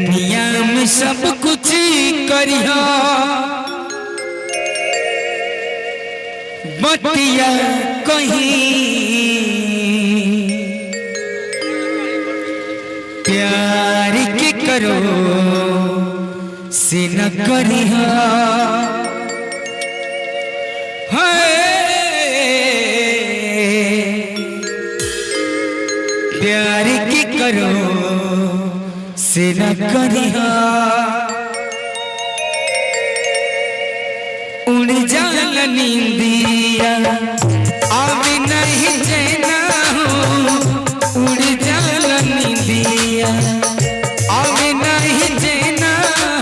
दुनिया में सब कुछ करिया बतिया कहीं प्यार के करो से न करिया प्यार की करो से न करिया उड़ जाल नींदिया आवे नहीं चैना हो उड़ जाल नींदिया आवे नहीं चैना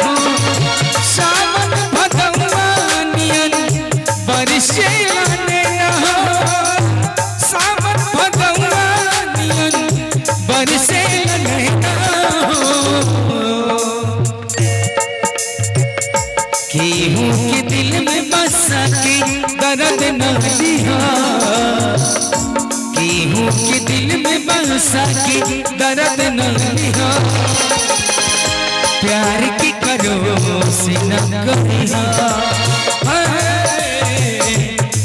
हो सावन भगवानियन बरसे नैना सावन भगवानियन बरसे नैना केहू के दिल में बसा के दर्द न दिया केहू के दिल में बसा के दर्द न दिया प्यार की करो से न करिया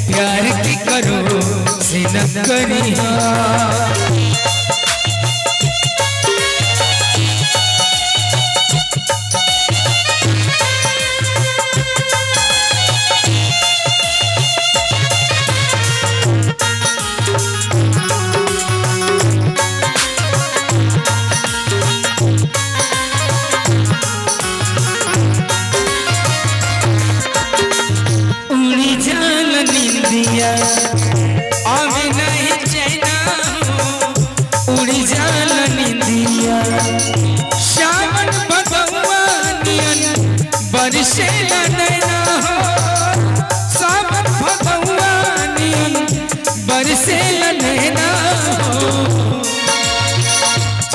प्यार की करो से न करिया आवे नहीं चैना उड़ी जाल निंदिया सावन भगवानियन बरसे नैना हो सावन भगवानियन बरसे नैना हो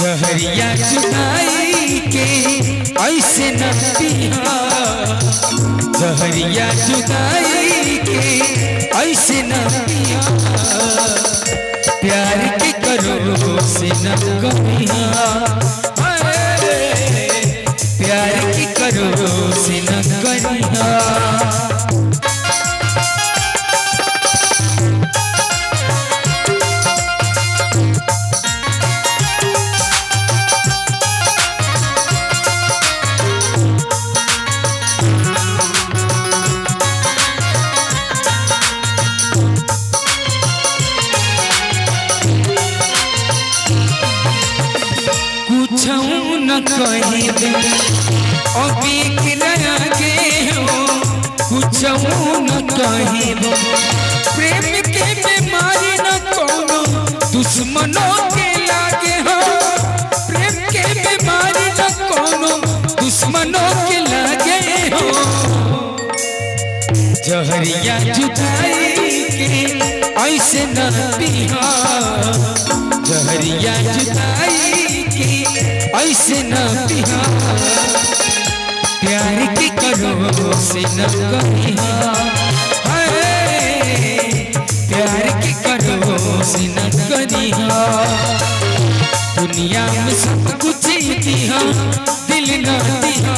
जहरिया जुदाई के ऐसे न पिया जहरिया जुदाई के ऐसे न पिया प्यार की करो से न करिया प्यार की करो से न करिया न कही दे अभी के हो कुछ न कही दो प्रेम के बीमारी न कोनो दुश्मनों के लागे हो प्रेम के बीमारी न कोनो दुश्मनों के लागे हो जहरिया जुदाई के ऐसे न पिया जहरिया जुदाई ऐसे न पिया प्यार की करो से न करिया प्यार की करो से न करिया दुनिया में सब कुछ दिया दिल न दिया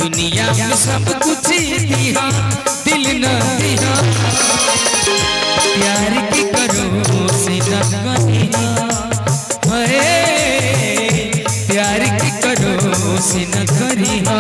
दुनिया में सब कुछ दिया दिल न दिया प्यार की करो से न करिया प्यार की करो से न करिया।